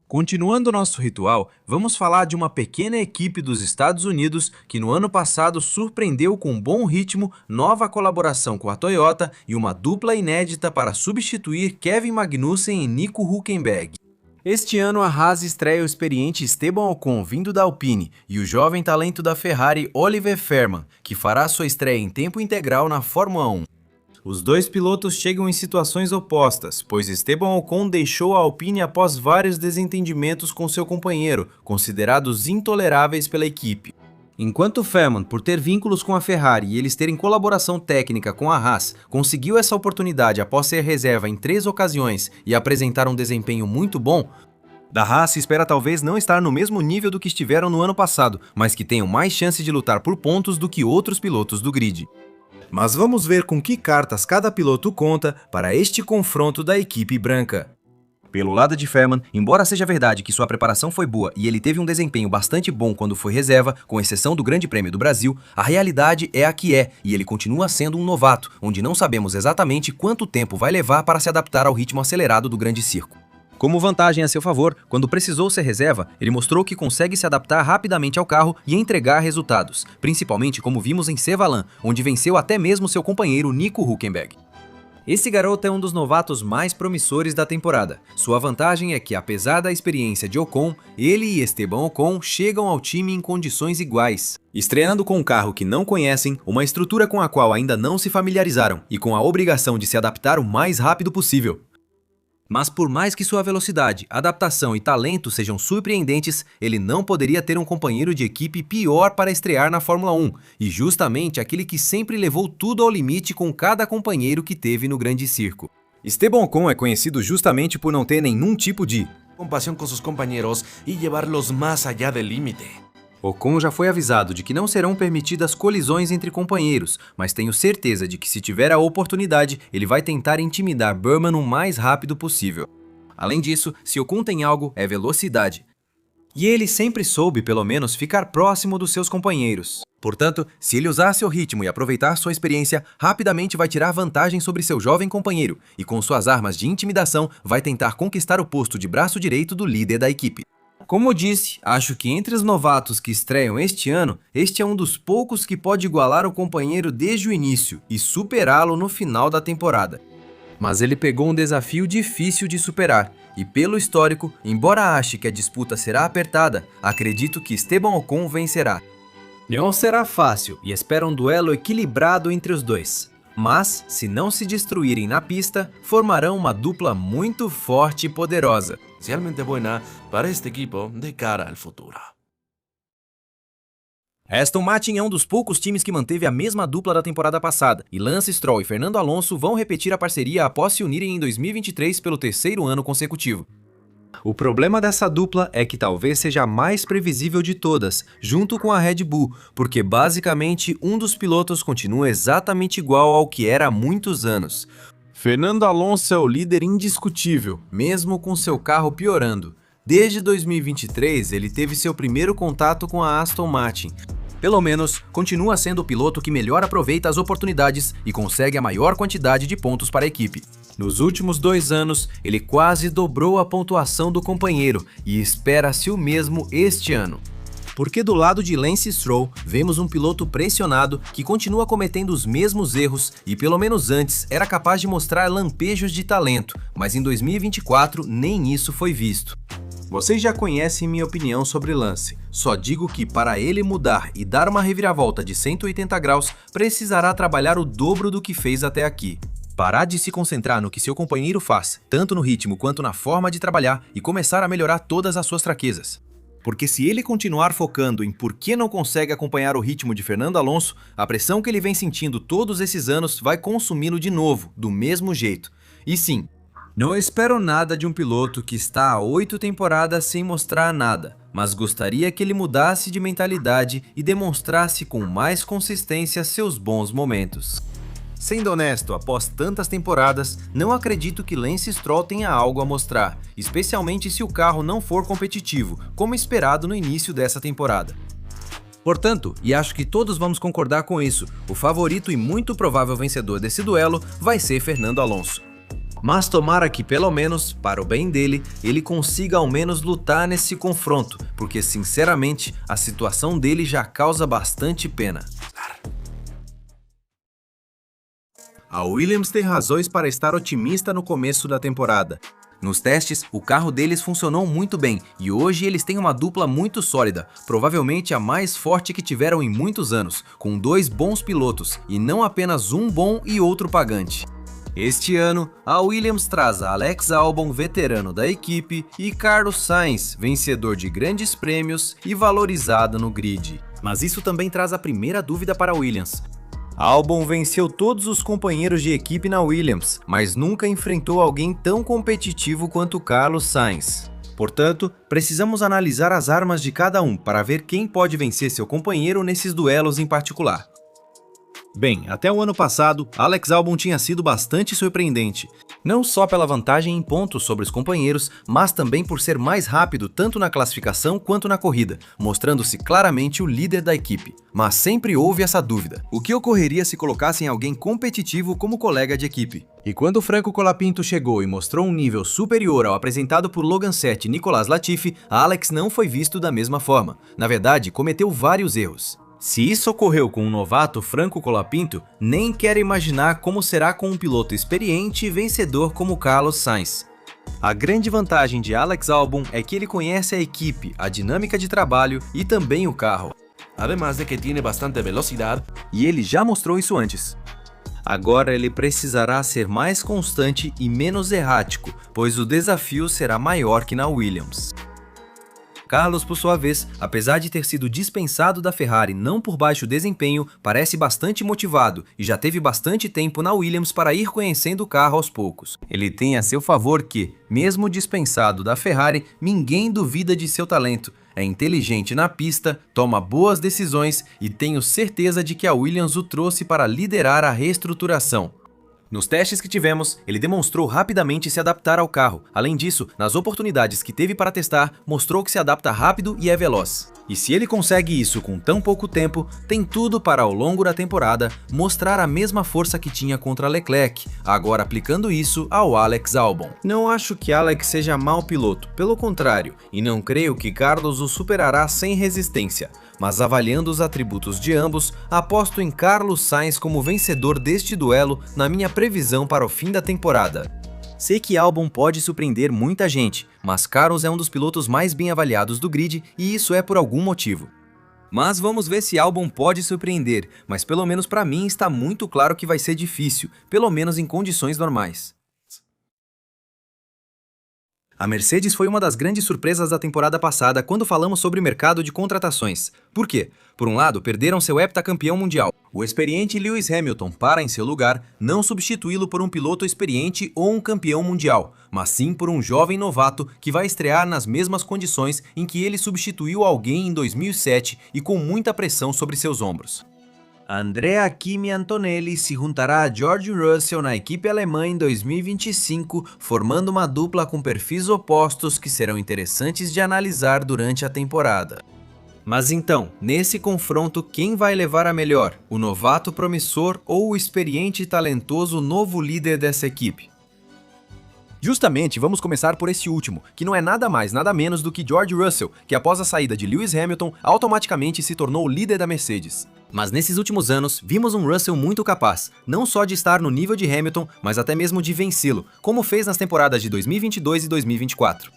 Continuando nosso ritual, vamos falar de uma pequena equipe dos Estados Unidos que no ano passado surpreendeu com um bom ritmo, nova colaboração com a Toyota e uma dupla inédita para substituir Kevin Magnussen e Nico Hülkenberg. Este ano a Haas estreia o experiente Esteban Ocon vindo da Alpine e o jovem talento da Ferrari Oliver Ferman, que fará sua estreia em tempo integral na Fórmula 1. Os dois pilotos chegam em situações opostas, pois Esteban Ocon deixou a Alpine após vários desentendimentos com seu companheiro, considerados intoleráveis pela equipe. Enquanto Ferman, por ter vínculos com a Ferrari e eles terem colaboração técnica com a Haas, conseguiu essa oportunidade após ser reserva em 3 ocasiões e apresentar um desempenho muito bom, da Haas se espera talvez não estar no mesmo nível do que estiveram no ano passado, mas que tenham mais chance de lutar por pontos do que outros pilotos do grid. Mas vamos ver com que cartas cada piloto conta para este confronto da equipe branca. Pelo lado de Ferman, embora seja verdade que sua preparação foi boa e ele teve um desempenho bastante bom quando foi reserva, com exceção do Grande Prêmio do Brasil, a realidade é a que é e ele continua sendo um novato, onde não sabemos exatamente quanto tempo vai levar para se adaptar ao ritmo acelerado do grande circo. Como vantagem a seu favor, quando precisou ser reserva, ele mostrou que consegue se adaptar rapidamente ao carro e entregar resultados, principalmente como vimos em Sevalan, onde venceu até mesmo seu companheiro Nico Hülkenberg. Esse garoto é um dos novatos mais promissores da temporada. Sua vantagem é que, apesar da experiência de Ocon, ele e Esteban Ocon chegam ao time em condições iguais, estreando com um carro que não conhecem, uma estrutura com a qual ainda não se familiarizaram e com a obrigação de se adaptar o mais rápido possível. Mas por mais que sua velocidade, adaptação e talento sejam surpreendentes, ele não poderia ter um companheiro de equipe pior para estrear na Fórmula 1, e justamente aquele que sempre levou tudo ao limite com cada companheiro que teve no grande circo. Esteban Ocon é conhecido justamente por não ter nenhum tipo de compasión con sus compañeros y llevarlos más allá del límite. Ocon já foi avisado de que não serão permitidas colisões entre companheiros, mas tenho certeza de que se tiver a oportunidade, ele vai tentar intimidar Burman o mais rápido possível. Além disso, se Ocon tem algo, é velocidade. E ele sempre soube, pelo menos, ficar próximo dos seus companheiros. Portanto, se ele usar seu ritmo e aproveitar sua experiência, rapidamente vai tirar vantagem sobre seu jovem companheiro e com suas armas de intimidação vai tentar conquistar o posto de braço direito do líder da equipe. Como eu disse, acho que entre os novatos que estreiam este ano, este é um dos poucos que pode igualar o companheiro desde o início e superá-lo no final da temporada. Mas ele pegou um desafio difícil de superar, e pelo histórico, embora ache que a disputa será apertada, acredito que Esteban Ocon vencerá. Não será fácil e espero um duelo equilibrado entre os dois. Mas, se não se destruírem na pista, formarão uma dupla muito forte e poderosa. Realmente buena para este equipo de cara al futuro. Aston Martin é um dos poucos times que manteve a mesma dupla da temporada passada, e Lance Stroll e Fernando Alonso vão repetir a parceria após se unirem em 2023 pelo 3º ano consecutivo. O problema dessa dupla é que talvez seja a mais previsível de todas, junto com a Red Bull, porque basicamente um dos pilotos continua exatamente igual ao que era há muitos anos. Fernando Alonso é o líder indiscutível, mesmo com seu carro piorando. Desde 2023, ele teve seu primeiro contato com a Aston Martin. Pelo menos, continua sendo o piloto que melhor aproveita as oportunidades e consegue a maior quantidade de pontos para a equipe. Nos últimos 2 anos, ele quase dobrou a pontuação do companheiro e espera-se o mesmo este ano. Porque do lado de Lance Stroll, vemos um piloto pressionado que continua cometendo os mesmos erros e pelo menos antes era capaz de mostrar lampejos de talento, mas em 2024 nem isso foi visto. Vocês já conhecem minha opinião sobre Lance, só digo que para ele mudar e dar uma reviravolta de 180 graus, precisará trabalhar o dobro do que fez até aqui. Parar de se concentrar no que seu companheiro faz, tanto no ritmo quanto na forma de trabalhar e começar a melhorar todas as suas fraquezas. Porque se ele continuar focando em por que não consegue acompanhar o ritmo de Fernando Alonso, a pressão que ele vem sentindo todos esses anos vai consumi-lo de novo, do mesmo jeito. E sim, não espero nada de um piloto que está há 8 temporadas sem mostrar nada, mas gostaria que ele mudasse de mentalidade e demonstrasse com mais consistência seus bons momentos. Sendo honesto, após tantas temporadas, não acredito que Lance Stroll tenha algo a mostrar, especialmente se o carro não for competitivo, como esperado no início dessa temporada. Portanto, e acho que todos vamos concordar com isso, o favorito e muito provável vencedor desse duelo vai ser Fernando Alonso. Mas tomara que, pelo menos, para o bem dele, ele consiga ao menos lutar nesse confronto, porque sinceramente, a situação dele já causa bastante pena. A Williams tem razões para estar otimista no começo da temporada. Nos testes, o carro deles funcionou muito bem e hoje eles têm uma dupla muito sólida, provavelmente a mais forte que tiveram em muitos anos, com 2 bons pilotos e não apenas um bom e outro pagante. Este ano, a Williams traz Alex Albon, veterano da equipe, e Carlos Sainz, vencedor de grandes prêmios e valorizado no grid. Mas isso também traz a primeira dúvida para a Williams. Albon venceu todos os companheiros de equipe na Williams, mas nunca enfrentou alguém tão competitivo quanto Carlos Sainz. Portanto, precisamos analisar as armas de cada um para ver quem pode vencer seu companheiro nesses duelos em particular. Bem, até o ano passado, Alex Albon tinha sido bastante surpreendente, não só pela vantagem em pontos sobre os companheiros, mas também por ser mais rápido tanto na classificação quanto na corrida, mostrando-se claramente o líder da equipe. Mas sempre houve essa dúvida: o que ocorreria se colocassem alguém competitivo como colega de equipe? E quando Franco Colapinto chegou e mostrou um nível superior ao apresentado por Logan Sett e Nicolas Latifi, Alex não foi visto da mesma forma. Na verdade, cometeu vários erros. Se isso ocorreu com um novato Franco Colapinto, nem quero imaginar como será com um piloto experiente e vencedor como Carlos Sainz. A grande vantagem de Alex Albon é que ele conhece a equipe, a dinâmica de trabalho e também o carro. Además de que tiene bastante velocidad. E ele já mostrou isso antes. Agora ele precisará ser mais constante e menos errático, pois o desafio será maior que na Williams. Carlos, por sua vez, apesar de ter sido dispensado da Ferrari não por baixo desempenho, parece bastante motivado e já teve bastante tempo na Williams para ir conhecendo o carro aos poucos. Ele tem a seu favor que, mesmo dispensado da Ferrari, ninguém duvida de seu talento. É inteligente na pista, toma boas decisões e tenho certeza de que a Williams o trouxe para liderar a reestruturação. Nos testes que tivemos, ele demonstrou rapidamente se adaptar ao carro. Além disso, nas oportunidades que teve para testar, mostrou que se adapta rápido e é veloz. E se ele consegue isso com tão pouco tempo, tem tudo para ao longo da temporada mostrar a mesma força que tinha contra Leclerc, agora aplicando isso ao Alex Albon. Não acho que Alex seja mau piloto, pelo contrário, e não creio que Carlos o superará sem resistência. Mas avaliando os atributos de ambos, aposto em Carlos Sainz como vencedor deste duelo na minha previsão para o fim da temporada. Sei que Albon pode surpreender muita gente, mas Carlos é um dos pilotos mais bem avaliados do grid e isso é por algum motivo. Mas vamos ver se Albon pode surpreender, mas pelo menos para mim está muito claro que vai ser difícil, pelo menos em condições normais. A Mercedes foi uma das grandes surpresas da temporada passada quando falamos sobre o mercado de contratações. Por quê? Por um lado, perderam seu heptacampeão mundial. O experiente Lewis Hamilton para, em seu lugar, não substituí-lo por um piloto experiente ou um campeão mundial, mas sim por um jovem novato que vai estrear nas mesmas condições em que ele substituiu alguém em 2007 e com muita pressão sobre seus ombros. Andrea Kimi Antonelli se juntará a George Russell na equipe alemã em 2025, formando uma dupla com perfis opostos que serão interessantes de analisar durante a temporada. Mas então, nesse confronto, quem vai levar a melhor? O novato promissor ou o experiente e talentoso novo líder dessa equipe? Justamente, vamos começar por esse último, que não é nada mais, nada menos do que George Russell, que após a saída de Lewis Hamilton, automaticamente se tornou o líder da Mercedes. Mas nesses últimos anos, vimos um Russell muito capaz, não só de estar no nível de Hamilton, mas até mesmo de vencê-lo, como fez nas temporadas de 2022 e 2024.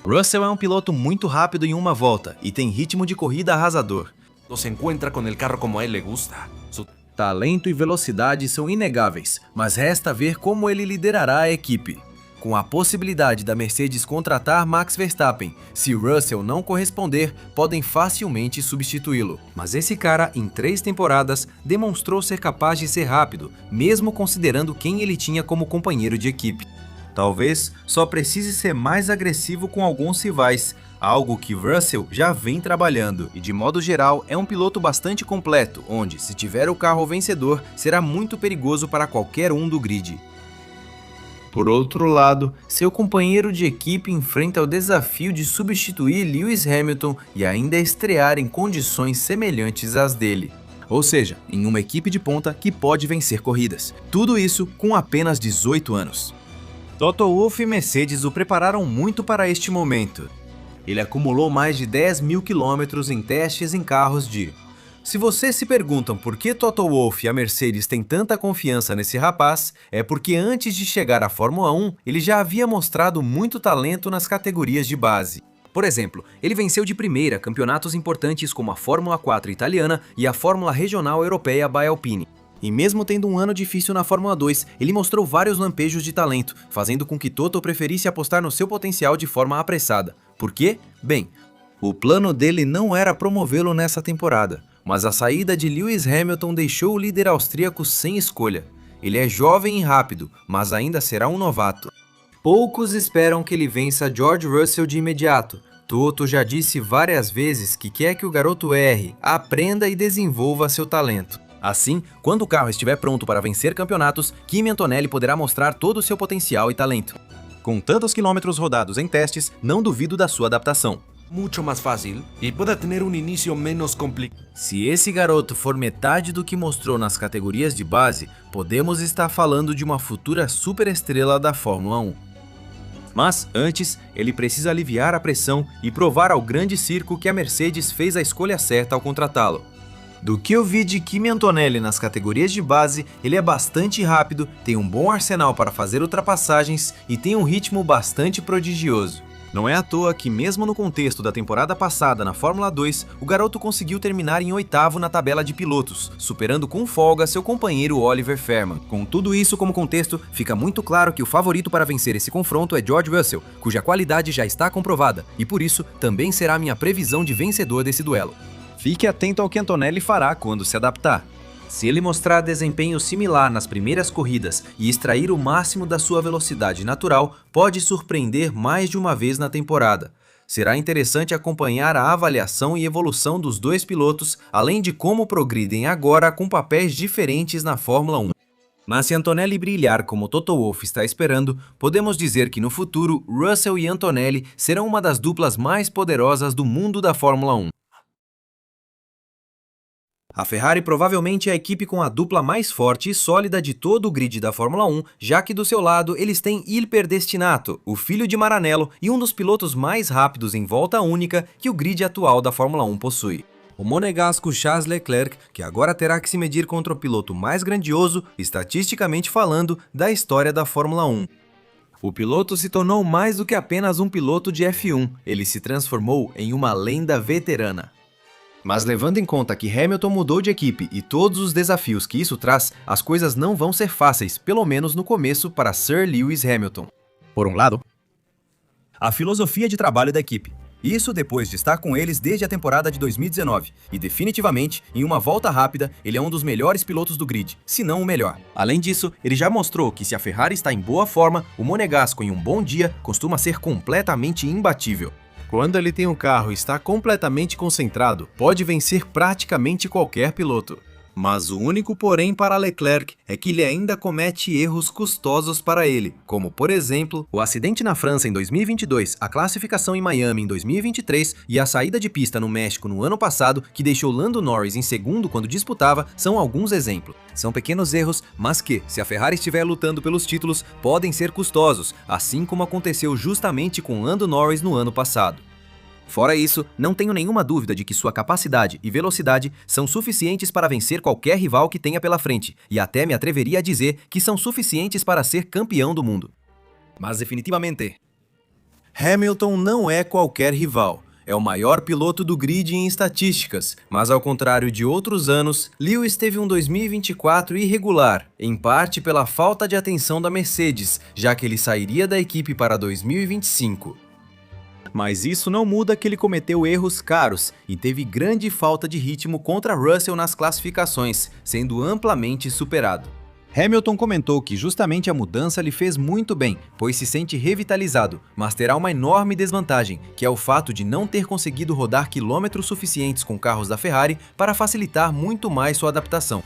Russell é um piloto muito rápido em uma volta e tem ritmo de corrida arrasador. Se encuentra con el carro como a él le gusta. Talento e velocidade são inegáveis, mas resta ver como ele liderará a equipe. Com a possibilidade da Mercedes contratar Max Verstappen, se Russell não corresponder, podem facilmente substituí-lo. Mas esse cara, em 3 temporadas, demonstrou ser capaz de ser rápido, mesmo considerando quem ele tinha como companheiro de equipe. Talvez só precise ser mais agressivo com alguns rivais, algo que Russell já vem trabalhando e de modo geral é um piloto bastante completo, onde se tiver o carro vencedor será muito perigoso para qualquer um do grid. Por outro lado, seu companheiro de equipe enfrenta o desafio de substituir Lewis Hamilton e ainda estrear em condições semelhantes às dele. Ou seja, em uma equipe de ponta que pode vencer corridas. Tudo isso com apenas 18 anos. Toto Wolff e Mercedes o prepararam muito para este momento. Ele acumulou mais de 10 mil quilômetros em testes em carros de... Se vocês se perguntam por que Toto Wolff e a Mercedes têm tanta confiança nesse rapaz, é porque antes de chegar à Fórmula 1, ele já havia mostrado muito talento nas categorias de base. Por exemplo, ele venceu de primeira campeonatos importantes como a Fórmula 4 italiana e a Fórmula Regional Europeia by Alpine. E mesmo tendo um ano difícil na Fórmula 2, ele mostrou vários lampejos de talento, fazendo com que Toto preferisse apostar no seu potencial de forma apressada. Por quê? Bem, o plano dele não era promovê-lo nessa temporada, mas a saída de Lewis Hamilton deixou o líder austríaco sem escolha. Ele é jovem e rápido, mas ainda será um novato. Poucos esperam que ele vença George Russell de imediato. Toto já disse várias vezes que quer que o garoto erre, aprenda e desenvolva seu talento. Assim, quando o carro estiver pronto para vencer campeonatos, Kimi Antonelli poderá mostrar todo o seu potencial e talento. Com tantos quilômetros rodados em testes, não duvido da sua adaptação. Mucho más fácil y pueda tener un inicio menos complicado. Se esse garoto for metade do que mostrou nas categorias de base, podemos estar falando de uma futura superestrela da Fórmula 1. Mas, antes, ele precisa aliviar a pressão e provar ao grande circo que a Mercedes fez a escolha certa ao contratá-lo. Do que eu vi de Kimi Antonelli nas categorias de base, ele é bastante rápido, tem um bom arsenal para fazer ultrapassagens e tem um ritmo bastante prodigioso. Não é à toa que, mesmo no contexto da temporada passada na Fórmula 2, o garoto conseguiu terminar em 8º na tabela de pilotos, superando com folga seu companheiro Oliver Fairman. Com tudo isso como contexto, fica muito claro que o favorito para vencer esse confronto é George Russell, cuja qualidade já está comprovada, e por isso também será minha previsão de vencedor desse duelo. Fique atento ao que Antonelli fará quando se adaptar. Se ele mostrar desempenho similar nas primeiras corridas e extrair o máximo da sua velocidade natural, pode surpreender mais de uma vez na temporada. Será interessante acompanhar a avaliação e evolução dos dois pilotos, além de como progridem agora com papéis diferentes na Fórmula 1. Mas se Antonelli brilhar como Toto Wolff está esperando, podemos dizer que no futuro, Russell e Antonelli serão uma das duplas mais poderosas do mundo da Fórmula 1. A Ferrari provavelmente é a equipe com a dupla mais forte e sólida de todo o grid da Fórmula 1, já que do seu lado eles têm Il Perdestinato, o filho de Maranello e um dos pilotos mais rápidos em volta única que o grid atual da Fórmula 1 possui. O monegasco Charles Leclerc, que agora terá que se medir contra o piloto mais grandioso, estatisticamente falando, da história da Fórmula 1. O piloto se tornou mais do que apenas um piloto de F1, ele se transformou em uma lenda veterana. Mas levando em conta que Hamilton mudou de equipe e todos os desafios que isso traz, as coisas não vão ser fáceis, pelo menos no começo, para Sir Lewis Hamilton. Por um lado, a filosofia de trabalho da equipe. Isso depois de estar com eles desde a temporada de 2019. E definitivamente, em uma volta rápida, ele é um dos melhores pilotos do grid, se não o melhor. Além disso, ele já mostrou que se a Ferrari está em boa forma, o monegasco em um bom dia costuma ser completamente imbatível. Quando ele tem um carro e está completamente concentrado, pode vencer praticamente qualquer piloto. Mas o único porém para Leclerc é que ele ainda comete erros custosos para ele, como por exemplo, o acidente na França em 2022, a classificação em Miami em 2023 e a saída de pista no México no ano passado, que deixou Lando Norris em segundo quando disputava, são alguns exemplos. São pequenos erros, mas que, se a Ferrari estiver lutando pelos títulos, podem ser custosos, assim como aconteceu justamente com Lando Norris no ano passado. Fora isso, não tenho nenhuma dúvida de que sua capacidade e velocidade são suficientes para vencer qualquer rival que tenha pela frente, e até me atreveria a dizer que são suficientes para ser campeão do mundo. Mas definitivamente, Hamilton não é qualquer rival. É o maior piloto do grid em estatísticas, mas ao contrário de outros anos, Lewis teve um 2024 irregular, em parte pela falta de atenção da Mercedes, já que ele sairia da equipe para 2025. Mas isso não muda que ele cometeu erros caros e teve grande falta de ritmo contra Russell nas classificações, sendo amplamente superado. Hamilton comentou que justamente a mudança lhe fez muito bem, pois se sente revitalizado, mas terá uma enorme desvantagem, que é o fato de não ter conseguido rodar quilômetros suficientes com carros da Ferrari para facilitar muito mais sua adaptação.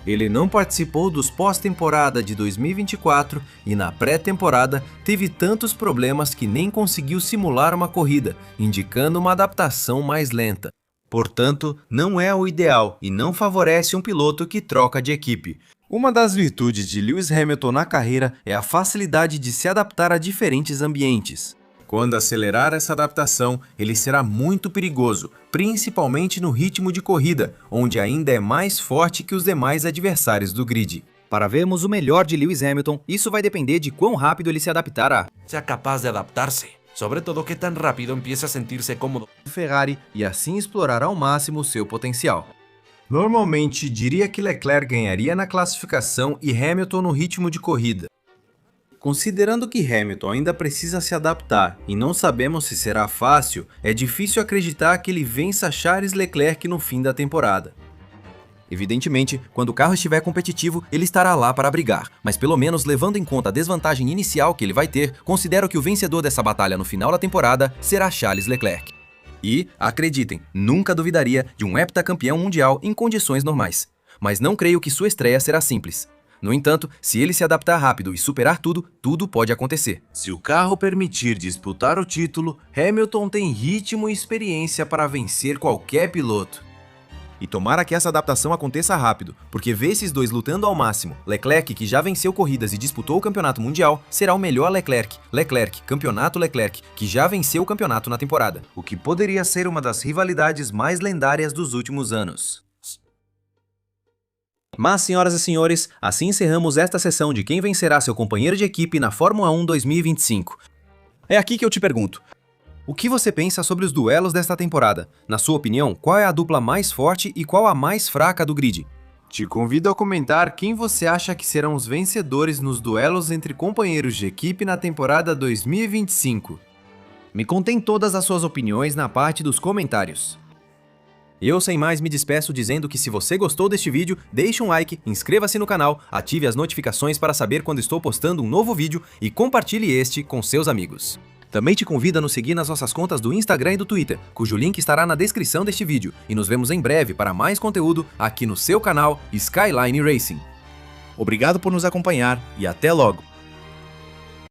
Ele não participou dos pós-temporada de 2024 e na pré-temporada teve tantos problemas que nem conseguiu simular uma corrida, indicando uma adaptação mais lenta. Portanto, não é o ideal e não favorece um piloto que troca de equipe. Uma das virtudes de Lewis Hamilton na carreira é a facilidade de se adaptar a diferentes ambientes. Quando acelerar essa adaptação, ele será muito perigoso, principalmente no ritmo de corrida, onde ainda é mais forte que os demais adversários do grid. Para vermos o melhor de Lewis Hamilton, isso vai depender de quão rápido ele se adaptará. Sea capaz de adaptarse, sobre todo que tan rápido empiece a sentirse cómodo. Ferrari e assim explorar ao máximo seu potencial. Normalmente, diria que Leclerc ganharia na classificação e Hamilton no ritmo de corrida. Considerando que Hamilton ainda precisa se adaptar e não sabemos se será fácil, é difícil acreditar que ele vença Charles Leclerc no fim da temporada. Evidentemente, quando o carro estiver competitivo, ele estará lá para brigar, mas pelo menos levando em conta a desvantagem inicial que ele vai ter, considero que o vencedor dessa batalha no final da temporada será Charles Leclerc. E, acreditem, nunca duvidaria de um heptacampeão mundial em condições normais. Mas não creio que sua estreia será simples. No entanto, se ele se adaptar rápido e superar tudo, tudo pode acontecer. Se o carro permitir disputar o título, Hamilton tem ritmo e experiência para vencer qualquer piloto. E tomara que essa adaptação aconteça rápido, porque ver esses dois lutando ao máximo, Leclerc, que já venceu corridas e disputou o campeonato mundial, será o melhor Leclerc, campeonato Leclerc, que já venceu o campeonato na temporada. O que poderia ser uma das rivalidades mais lendárias dos últimos anos. Mas, senhoras e senhores, assim encerramos esta sessão de quem vencerá seu companheiro de equipe na Fórmula 1 2025. É aqui que eu te pergunto. O que você pensa sobre os duelos desta temporada? Na sua opinião, qual é a dupla mais forte e qual a mais fraca do grid? Te convido a comentar quem você acha que serão os vencedores nos duelos entre companheiros de equipe na temporada 2025. Me contem todas as suas opiniões na parte dos comentários. Eu, sem mais, me despeço dizendo que se você gostou deste vídeo, deixe um like, inscreva-se no canal, ative as notificações para saber quando estou postando um novo vídeo e compartilhe este com seus amigos. Também te convido a nos seguir nas nossas contas do Instagram e do Twitter, cujo link estará na descrição deste vídeo, e nos vemos em breve para mais conteúdo aqui no seu canal Skyline Racing. Obrigado por nos acompanhar e até logo!